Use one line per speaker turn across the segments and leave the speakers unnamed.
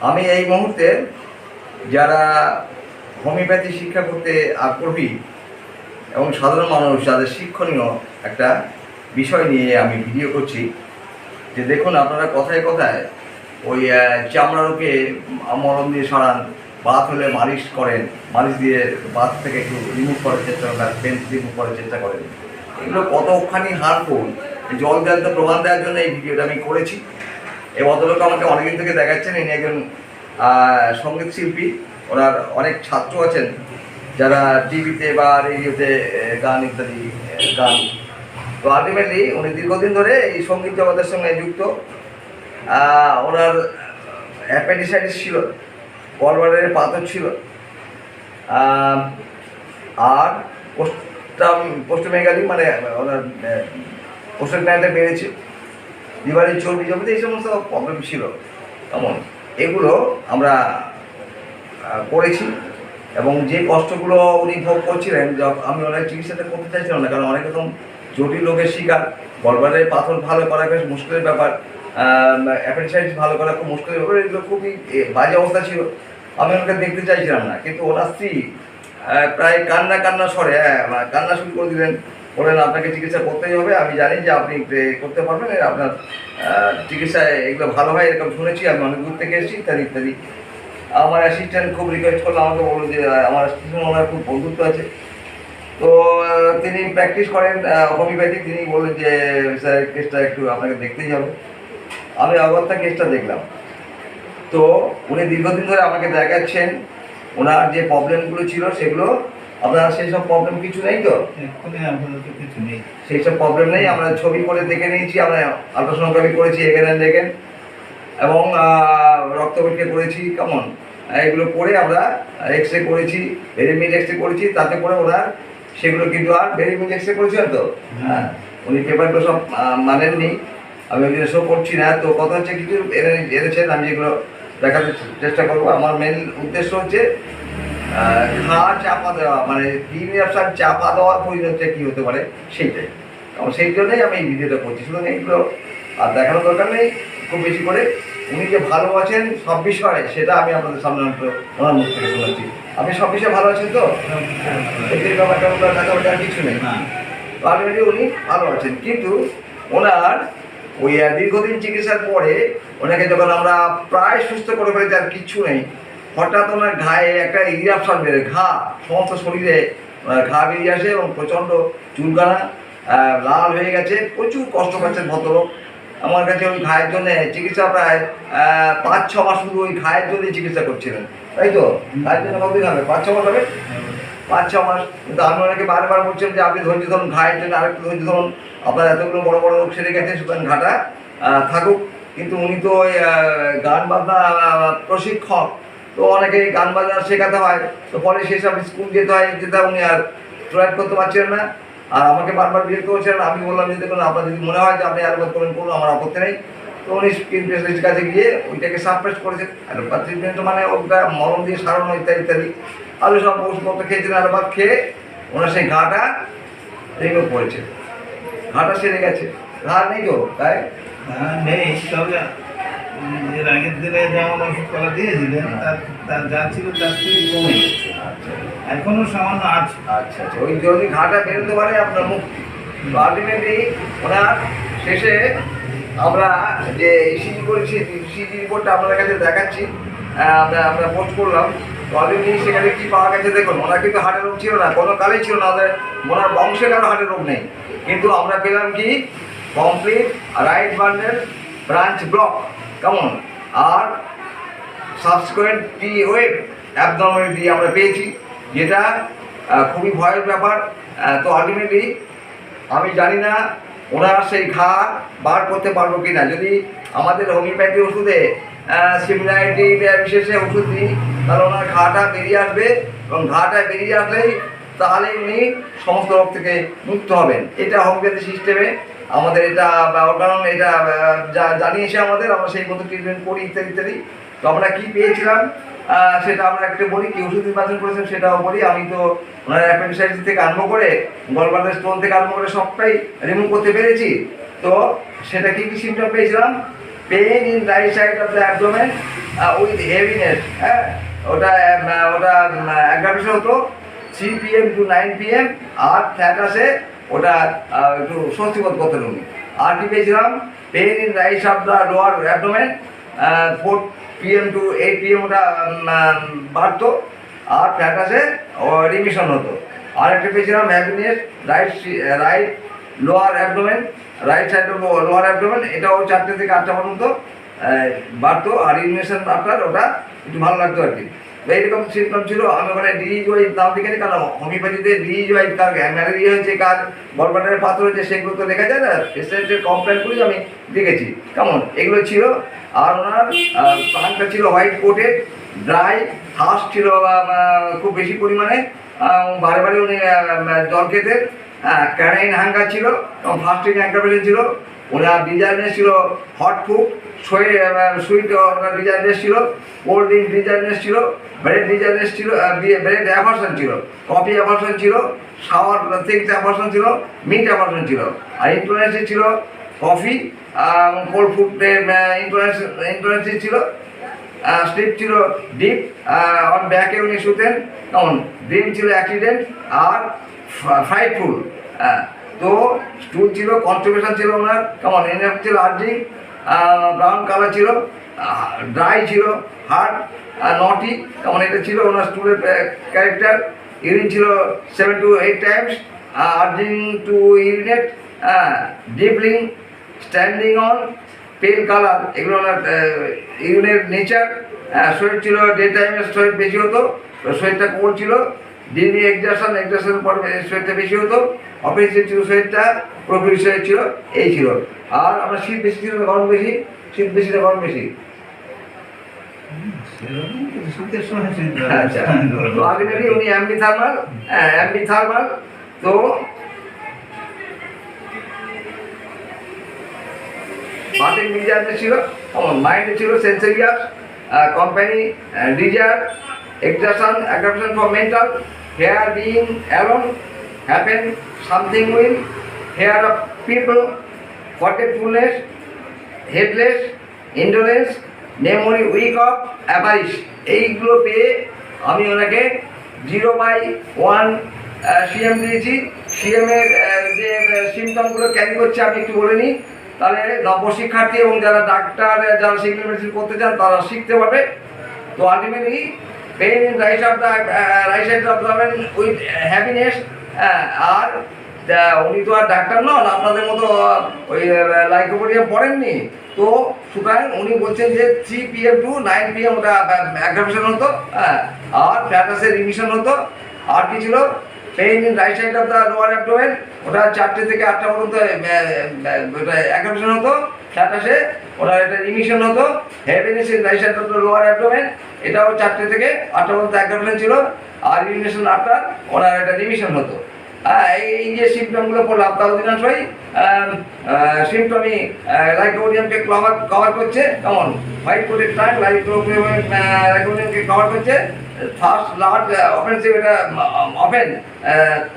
আমি এই মুহূর্তে যারা হোমিওপ্যাথি শিক্ষা করতে আগ্রহী এবং সাধারণ মানুষ যাদের শিক্ষণীয় একটা বিষয় নিয়ে আমি ভিডিও করছি, যে দেখুন আপনারা কথায় কথায় ওই চামড়া রোগে মলম দিয়ে সরান, বাত হলে মালিশ করেন, মালিশ দিয়ে বাত থেকে একটু রিমুভ করার চেষ্টা করেন, পেন রিমুভ করার চেষ্টা করেন। এগুলো কতখানি হার্মফুল জল জ্যান্ত প্রমাণ দেওয়ার জন্য এই ভিডিওটা আমি করেছি। এই ভদ্রলোক আমাকে অনেকদিন থেকে দেখাচ্ছেন, ইনি একজন সঙ্গীত শিল্পী। ওনার অনেক ছাত্র আছেন যারা টিভিতে বা রেডিওতে গান ইত্যাদি গান। তো আলটিমেটলি উনি দীর্ঘদিন ধরে এই সঙ্গীত জগতের সঙ্গে যুক্ত। ওনার অ্যাপেন্ডিসাইটিস ছিল, গলব্লাডারে পাথর ছিল, আর পোস্টোমেগালি মানে ওনার পোস্টার গ্ল্যান্ডটা বেড়েছে, লিভারের চর্বি জমিতে, এই সমস্ত প্রবলেম ছিল। কেমন এগুলো আমরা করেছি, এবং যে কষ্টগুলো উনি ভোগ করছিলেন, আমি ওনার চিকিৎসাটা করতে চাইছিলাম না, কারণ অনেক রকম জটিল রোগের শিকার। গলব্লাডারে পাথর ভালো করা বেশ মুশকিলের ব্যাপার, অ্যাপেন্ডিসাইটিস ভালো করা খুব মুশকিলের ব্যাপার, এগুলো খুবই বাজে অবস্থা ছিল। আমি ওনাকে দেখতে চাইছিলাম না, কিন্তু ওনার স্ত্রী প্রায় কান্না স্বরে কান্না শুরু করে দিলেন। বললেন আপনাকে চিকিৎসা করতেই হবে, আমি জানি যে আপনি করতে পারবেন, আপনার চিকিৎসায় এগুলো ভালো হয় এরকম শুনেছি, আমি অনেক দূর থেকে এসেছি ইত্যাদি ইত্যাদি। আমার অ্যাসিস্ট্যান্ট খুব রিকোয়েস্ট করলো, আমাকে বললো যে আমার অ্যাসিস্ট্যান্ট ওনার খুব বন্ধুত্ব আছে, তো তিনি প্র্যাকটিস করেন হোমিওপ্যাথি। তিনি বললেন যে স্যার কেসটা একটু আপনাকে দেখতেই হবে। আমি অগত্যা কেসটা দেখলাম। তো উনি দীর্ঘদিন ধরে আমাকে দেখাচ্ছেন ওনার যে প্রবলেমগুলো ছিল সেগুলো। আপনার সেই সব প্রবলেম কিছু নেই তো?
কিছু নেই,
সেই সব প্রবলেম নেই। আমরা ছবি করে দেখে নিয়েছি, আমরা আলট্রাসোনোগ্রাফি করেছি এখানে দেখেন, এবং রক্ত পরীক্ষা করেছি। কেমন এগুলো করে আমরা এক্স রে করেছি, ভেরিমিল এক্স রে করেছি, তাতে করে ওনার সেগুলো কিন্তু আর ভেরিমিল এক্স রে করেছিলেন তো, হ্যাঁ উনি পেপারগুলো সব মানেননি, আমি ওই শো করছি না। তো কথা হচ্ছে কিছু এনেছেন, আমি যেগুলো দেখাতে চেষ্টা করবো। আমার মেন উদ্দেশ্য হচ্ছে ঘা চাপা দেওয়া, মানে প্রিমিয়াপশন চাপা দেওয়ার পরিণতিটা কী হতে পারে সেইটাই। এবং সেই জন্যই আমি এই ভিডিওটা করছি। শুধু এইগুলো আর দেখানোর দরকার নেই খুব বেশি করে। উনি যে ভালো আছেন সব বিষয়ে, সেটা আমি আপনাদের সামনে ওনার মুখ থেকে শোনাচ্ছি। আপনি সব বিষয়ে ভালো আছেন তো? ব্যাপারটা আর কিছু নেই, অলরেডি উনি ভালো আছেন। কিন্তু ওনার ওই দীর্ঘদিন চিকিৎসার পরে ওনাকে যখন আমরা প্রায় সুস্থ করে ফেলেছি, আর কিচ্ছু নেই, হঠাৎ ওনার ঘায়ে একটা ইরাপশন বেরোয়, ঘা সমস্ত শরীরে ঘা বেরিয়ে আসে, এবং প্রচণ্ড চুলকানা, লাল হয়ে গেছে, প্রচুর কষ্ট পাচ্ছেন ভদ্রলোক। আমার কাছে ওই ঘায়ের জন্য চিকিৎসা প্রায় 5-6 মাস শুধু ওই ঘায়ের জন্যই চিকিৎসা করছিলেন, তাই তো? ঘায়ের জন্য কতদিন হবে? 5-6 মাস হবে, 5-6 মাস। কিন্তু আমি ওনাকে বারবার বলছিলাম যে আপনি ধৈর্য ধরুন, ঘায়ের জন্য আরেকটু ধৈর্য ধরুন, আপনার এতগুলো বড় বড় রোগ সেরে গেছে, সুতরাং ঘাটা থাকুক। কিন্তু উনি তো ওই গান বাজনা প্রশিক্ষক, তো অনেকে গান বাজনা শেখাতে হয়, তো পরে সেসব স্কুল যেতে হয়, উনি আর প্রয়োগ করতে পারছিলেন না। আর আমাকে বারবার বিরক্ত করছিলেন। আমি বললাম যে দেখুন, আপনার যদি মনে হয় যে আপনি অ্যালোপ্যাথ করবেন করুন, আমার আপত্তি নেই। তো উনি স্কিন স্পেশালিস্টের কাছে গিয়ে ওইটাকে সাপ্রেস করেছেন। অ্যালোপ্যাথ ট্রিটমেন্ট মানে ওটা মলম দিয়ে সারানো ইত্যাদি ইত্যাদি, আরও সব ওষুধপত্র খেয়েছেন। অ্যালোপ্যাথ খেয়ে ওনার সেই ঘাটা রিমুভ করেছে, ঘাটা সেরে গেছে। ঘা নেই তো তাই
নেই। তবে এর আগের দিনে যেমন ওষুধপালা দিয়েছিলেন, তার যা ছিল তার থেকে কমে গেছে, এখনো সামান্য আছে।
আচ্ছা আচ্ছা, ওই যদি ঘাটা বেরোতে পারে আপনার মুক্তি। তো আলটিমেটলি ওনার শেষে আমরা যে ইসিজি করেছি, ইসিজি রিপোর্টটা আপনাদের কাছে দেখাচ্ছি, আমরা পোস্ট করলাম। তো অলরেডি সেখানে কী পাওয়া গেছে দেখুন। ওনার কিন্তু হার্টের রোগ ছিল না, কোনো কালেই ছিল না, ওনার বংশে কারো হার্টের রোগ নেই। কিন্তু আমরা পেলাম কি complete right bundle branch block, কেমন, আর সাবসিকুয়েন্ট টি ওয়েভ অ্যাবডোমিনাল আমরা পেয়েছি, যেটা খুবই ভয়ের ব্যাপার। তো আলটিমেটলি আমি জানি না ওনার সেই ঘা বার করতে পারবো কি না। যদি আমাদের হোমিওপ্যাথি ওষুধে সিমিলারিটি বিশেষে ওষুধ দিই, তাহলে ওনার ঘাটা বেরিয়ে আসবে, এবং ঘাটা বেরিয়ে আসলেই তাহলে উনি সমস্ত রোগ থেকে মুক্ত হবেন। এটা হোমিওপ্যাথি সিস্টেমে আমাদের এটা কারণ এটা জানিয়েছে আমাদের, আমরা সেই মতো ট্রিটমেন্ট করি ইত্যাদি ইত্যাদি। তো আমরা কী পেয়েছিলাম সেটা আমরা একটু বলি, কি ওষুধ নির্বাচন করেছেন সেটাও বলি। আমি তো ওনার অ্যাপেন্ডিসাইটিস থেকে আরম্ভ করে গলব্লাডার স্টোন থেকে আরম্ভ করে সবটাই রিমুভ করতে পেরেছি। তো সেটা কী কী সিমটম পেয়েছিলাম, pain in right side of the abdomen with heaviness, হ্যাঁ ওটা অ্যাগ্রাভেশন হতো 3 PM to 9 PM, আর থ্যাটাসে ওটা একটু স্বস্তিবোধ করতেন উনি। আর কি পেয়েছিলাম, pain in right of the lower abdomen 4 PM to 8 PM ওটা বাড়তো, আর ফ্যাটাসে রিমিশন হতো। আর একটা পেয়েছিলাম happiness right lower abdomen, right side lower abdomen, এটাও 4টে থেকে 8টা পর্যন্ত বাড়তো, আর ইনভেশন আপনার ওটা একটু ভালো লাগতো আর কি। তো এইরকম সিমটম ছিল। আমি ওখানে ডিজিজ ওয়াইজ নাম লিখেছি, কারণ হোমিওপ্যাথিতে ডিজিজ ওয়াইজ কার ম্যালেরিয়া হয়েছে, কার গলব্লাডারের পাথর হয়েছে, সেগুলো তো লেখা যায় না, পেশেন্টের কমপ্লেনগুলি আমি লিখেছি কেমন, এগুলো ছিল। আর ওনার প্লান্টটা ছিল হোয়াইট কোটেড, ড্রাই, হার্স ছিল খুব বেশি পরিমাণে, বারে বারে উনি জল খেতেন, ক্যারাইন হাঙ্গার ছিল এবং ফাস্টিং অ্যাগ্রাভেশন ছিল। ওনার ডিজাইনেস ছিল হট ফুড, সুইট ওনার ডিজাইনেস ছিল, কোল্ড ড্রিঙ্ক ডিজাইনেস ছিল, ব্রেড ডিজাইনেস ছিল, ব্রেড অ্যাভার্সন ছিল, কফি অ্যাভার্সন ছিল, শাওয়ার থিংস অ্যাভার্সন ছিল, মিট অ্যাভার্সন ছিল। আর ইনফ্লুয়েন্সি ছিল কফি, কোল্ড ফুডের ইনফ্লুয়েন্সি ছিল। স্লিপ ছিল ডিপ, অন ব্যাকে উনি শুতেন, কেমন ড্রিম ছিল অ্যাক্সিডেন্ট, আর ফ্রাইটফুল। তো স্টুল ছিল, কনস্টিপেশন ছিল ওনার, কেমন এনএফ ছিল আর্জিং, ব্রাউন কালার ছিল, ড্রাই ছিল, হার্ড, নটি, কেমন এটা ছিল ওনার স্টুলের ক্যারেক্টার। ইউরিন ছিল 7 to 8 times, urging to urinate, ডিপলিং, স্ট্যান্ডিং অন, পেল কালার, এগুলো ওনার ইউরিনের নেচার। সোয়েট ছিল ডে টাইমে সোয়েট বেশি হতো, সোয়েটটা কোল্ড ছিল, দিনে এক্সারশন পর সোয়েটটা বেশি হতো, অফিসে ছিল সোয়েটটা, প্রফিট সোয়েট ছিল, এই ছিল। আর আমরা শীত বেশি ছিল, গরম বেশি, শীত বেশি না গরম বেশি? আচ্ছা, তো আলটিমেটলি উনি অ্যাম্বিথার্মাল। তো মার্টিন ডিজায়ার ছিল, মাইন্ড ছিল censorious, company desire, exertion, aggravation for mental, here being alone, happen, something will, fear of people, forgetfulness, headless, indolence, memory weak of avarice। এইগুলো পেয়ে আমি ওনাকে 0/1 CM দিয়েছি। CM-এর যে সিমটমগুলো ক্যারি করছে আমি একটু বলে নিই, তাহলে নবশিক্ষার্থী এবং যারা ডাক্তার, যারা সিগন্যাল মেডিসিন করতে চান তারা শিখতে পারবে। তো ultimately pain in right side of the with happiness. আর উনি তো আর ডাক্তার নন, আপনাদের মতো ওই লাইকোপোডিয়াম পড়েননি, তো সুতরাং উনি বলছেন যে 3 PM to 9 PM ওটা অ্যাগ্রাভেশন হতো, আর ফ্যাটাসের রিমিশন হতো। আর কি ছিল, pain in right side of the lower abdomen, ওটা 4টে থেকে 8টা পর্যন্ত ওটা অ্যাগ্রাভেশন হতো, ফ্যাটাসে ওটা এটা রিমিশন হতো। Heaviness in right side of the lower abdomen, এটাও 4টে থেকে 8টা পর্যন্ত অ্যাগ্রাভেশন ছিল, আর রিমিশন আফটার ওনার এটা রিমিশন হতো। এই যে সিমটমগুলো বললাম, তা অধিকাংশই সিমটমই লাইকোপোডিয়ামকে কভার করছে। কেমন হোয়াইট কোটেড প্লান্ট লাইকোপোডিয়ামকে কভার করছে। থার্ড লার্জ অফেন্সিভ, এটা অফেন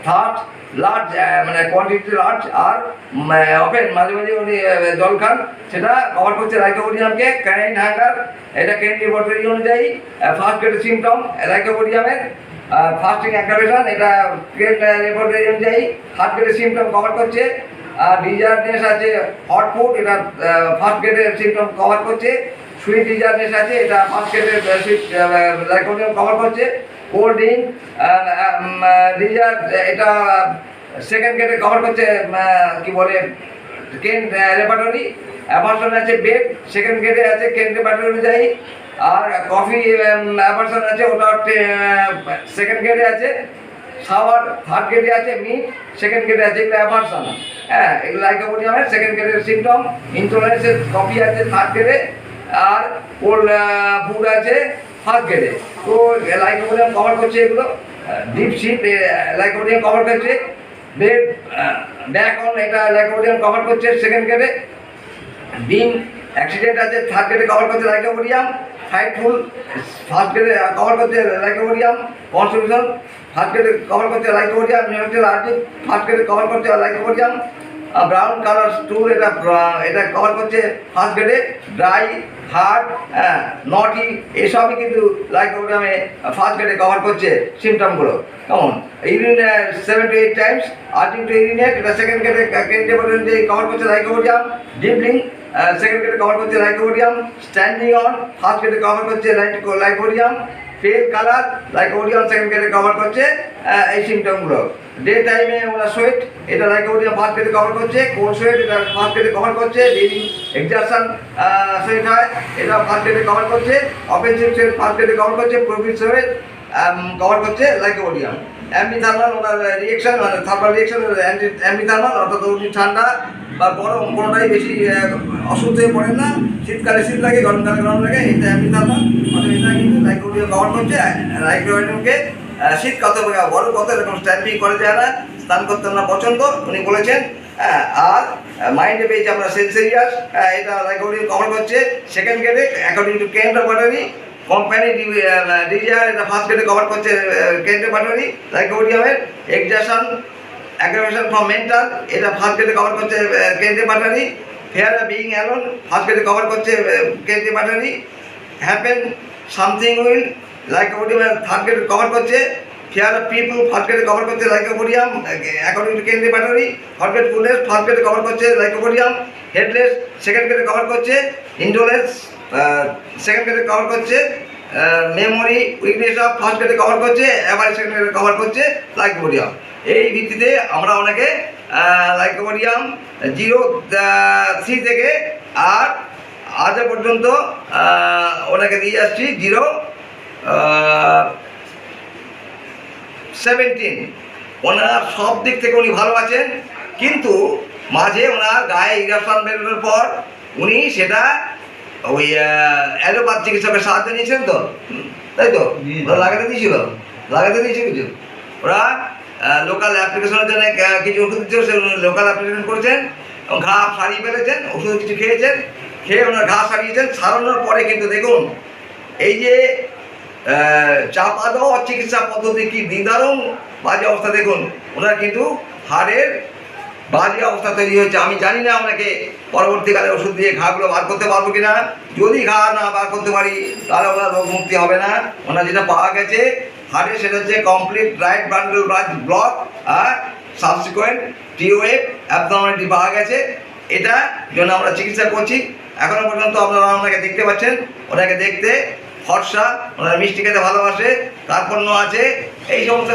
থার্ড লার্জ মানে কোয়ান্টিটি লার্জ, আর অফেন মাঝে মাঝে উনি জল খান, সেটা কভার করছে লাইকোপোডিয়ামকে। ক্যারাইন হাঙ্গার, এটা কেন ল্যাবরেটরি অনুযায়ী ফার্স্ট গ্রেডের সিমটম লাইকোপোডিয়ামের। ফাস্টিং অ্যাগ্রাভেশন, এটা কেন ল্যাবরেটরি অনুযায়ী থার্ড গ্রেডের সিমটম কভার করছে। আর ডিজায়ারনেস আছে হট ফুড, এটা ফার্স্ট গ্রেডের সিমটম কভার করছে। সুইট ডিজায়ারনেস আছে, এটা ফার্স্ট গ্রেডের সুইট লাইকোপোডিয়াম কভার করছে। কোল্ড ড্রিঙ্ক ডিজায়ার, এটা সেকেন্ড গ্রেডে কভার করছে, কি বলে কেন রেপার্টরি। অ্যাভার্সন আছে বেড, সেকেন্ড গ্রেডে আছে কেন রেপার্টরি অনুযায়ী। আর কফি অ্যাভার্সন আছে, ওটা সেকেন্ড গ্রেডে আছে। শাওয়ার থার্ড গ্রেডে আছে, মিট সেকেন্ড গ্রেডে আছে, এগুলো অ্যাভার্সন। এগুলো লাইকোপোডিয়ামের সেকেন্ড গ্রেডের সিমটম। ইন্টলারেন্সের কফি আছে থার্ড গ্রেডে, আর কোল্ড ফুড আছে ফার্স্ট গ্রেডে। তো লাইকোপোডিয়াম কভার করছে এগুলো। ডিপ শিপ লাইকোপোডিয়াম কভার করছে। বেড ব্যাক অন, এটা লাইকোপোডিয়াম কভার করছে সেকেন্ড গ্রেডে। ডিম অ্যাক্সিডেন্ট আছে থার্ড গ্রেডে কভার করছে লাইকোপোডিয়াম। ফ্রাইটফুল ফার্স্ট গ্রেডে কভার করছে লাইকোপোডিয়াম। কনস্টিটিউশন ফার্স্ট গ্রেডে কভার করছে লাইকোপোডিয়াম। নিউট্রাল আর্টিক ফার্স্ট গ্রেডে কভার করছে লাইকোপোডিয়াম। ব্রাউন কালার স্টুল, এটা কভার করছে ফার্স্ট গ্রেডে ড্রাই, হার্ড, নটি, এসবই কিন্তু লাইকোপোডিয়ামে ফার্স্ট গ্রেডে কভার করছে সিমটমগুলো। কেমন? Urine 7 to 8 times, urging to urinate, এটা সেকেন্ড গ্রেডে যে কভার করছে লাইকোপোডিয়াম। ডিপলিং সেকেন্ড গ্রেডে কভার করছে লাইকোপোডিয়াম। স্ট্যান্ডিং অন ফার্স্ট গ্রেডে কভার করছে lycopodium. Pale colour lycopodium second গ্রেডে কভার করছে এই সিমটমগুলো। ডে টাইমে ওরা সোয়েট, এটা লাইকোপোডিয়াম ফার্স্ট গ্রেডে কভার করছে। কোল্ড সোয়েট, এটা ফার্স্ট গ্রেডে কভার করছে। ডিউরিং এক্সারশন সোয়েট হয়, এটা ফার্স্ট গ্রেডে কভার করছে। অফেন্সিভ সোয়েট ফার্স্ট গ্রেডে কভার করছে। প্রোভিড সোয়েট কভার করছে লাইকোপোডিয়াম। অ্যাম্বিথার্মাল ওনার রিয়েকশন, মানে থার্মাল রিয়েকশন অ্যাম্বিথার্মাল, অর্থাৎ উনি ঠান্ডা বা গরম কোনোটাই বেশি অসুস্থ হয়ে পড়েন না। শীতকালে শীত লাগে, গরমকালে গরম লাগে, এটা অ্যাম্বিথার্মাল। অর্থাৎ এটা কিন্তু লাইকোপোডিয়াম কভার করছে। লাইকোপোডিয়ামকে শীত কত বড় কত এরকম স্ট্যাম্পিং করে যায় না, স্নান করতে আমরা পছন্দ উনি বলেছেন। আর মাইন্ডে পেয়েছি আমরা সেন্সেরিয়াস, এটা লাইকোপোডিয়াম কভার করছে সেকেন্ড গ্রেডে অ্যাকর্ডিং টু কেন্দ্র ব্যাটারি। কোম্পানি ডিজায়ার, এটা ফার্স্ট গ্রেডে কভার করছে কেন্দ্র ব্যাটারি লাইকোপোডিয়ামের। এক্সারশন অ্যাগ্রাভেশন ফ্রম মেন্টাল, এটা ফার্স্ট গ্রেডে কভার করছে কেন্দ্র ব্যাটারি। ফেয়ার বিইং অ্যালোন ফার্স্ট গ্রেডে কভার করছে কেন্দ্র ব্যাটারি। Happen something will lycopodium third গ্রেডে কভার করছে। ফেয়ার অফ পিপল ফার্স্ট গ্রেডে কভার করছে লাইকোপোডিয়াম অ্যাকর্ডিং টু কেন্দ্র ব্যাটারি। ফরগেটফুলনেস ফার্স্ট গ্রেডে কভার করছে লাইকোপোডিয়াম। হেডলেস সেকেন্ড গ্রেডে কভার করছে। ইন্ডোলেন্স সেকেন্ড গ্রেডে কভার করছে। মেমোরি উইকনেস অফ ফার্স্ট গ্রেডে কভার করছে। অ্যাভারেজ সেকেন্ড গ্রেডে কভার করছে লাইকোপোডিয়াম। এই ভিত্তিতে আমরা ওনাকে লাইকোপোডিয়াম 0-3 থেকে আর আজ পর্যন্ত ওনাকে দিয়ে আসছি 0-17। ওনার সব দিক থেকে উনি ভালো আছেন, কিন্তু মাঝে ওনার গায়ে ইরাপশন বেরোনোর পর উনি সেটা ওই অ্যালোপ্যাথ চিকিৎসকের সাহায্য নিয়েছেন তো, তাই তো? ওরা লাগাতে দিয়েছিল কিছু, ওরা লোকাল অ্যাপ্লিকেশনের জন্য কিছু ওষুধ দিচ্ছিল, সে লোকাল অ্যাপ্লিকেশন করেছেন, ঘা সারিয়ে ফেলেছেন, ওষুধ কিছু খেয়েছেন, খেয়ে ওনার ঘা সারিয়েছেন। সারানোর পরে কিন্তু দেখুন এই যে চাপা দেওয়া চিকিৎসা পদ্ধতি কি নিদারুণ বাজে অবস্থা। দেখুন ওনার কিন্তু হাড়ের বাজে অবস্থা তৈরি হয়েছে। আমি জানি না ওনাকে পরবর্তীকালে ওষুধ দিয়ে ঘাগুলো বার করতে পারবো কিনা। যদি ঘা না বার করতে পারি তাহলে ওনার রোগ মুক্তি হবে না। ওনার যেটা পাওয়া গেছে হাড়ে সেটা হচ্ছে কমপ্লিট রাইট বান্ডল ব্লক আর সাবসিকুয়েন্ট টিওএফ অ্যাবনর্মালিটি পাওয়া গেছে। এটা জন্য আমরা চিকিৎসা করছি। এখনো পর্যন্ত আপনারা ওনাকে দেখতে পাচ্ছেন, ওনাকে দেখতে ফর্সা, ওনার মিষ্টি খেতে ভালোবাসে, কার্পণ্য আছে, এই সমস্ত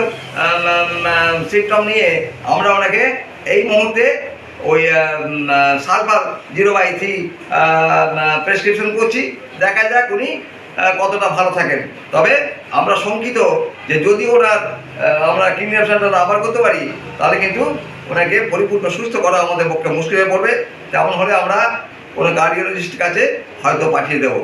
সিমটম নিয়ে আমরা ওনাকে এই মুহূর্তে ওই সালফার 0/3 প্রেসক্রিপশন করছি। দেখা যাক উনি কতটা ভালো থাকেন। তবে আমরা শঙ্কিত যে যদি ওনার আমরা কিডনি অপারেশনটা আবার করতে পারি তাহলে কিন্তু ওনাকে পরিপূর্ণ সুস্থ করা আমাদের পক্ষে মুশকিল হয়ে পড়বে। তেমন হলে আমরা কোনো কার্ডিওলজিস্টের কাছে হয়তো পাঠিয়ে দেবো।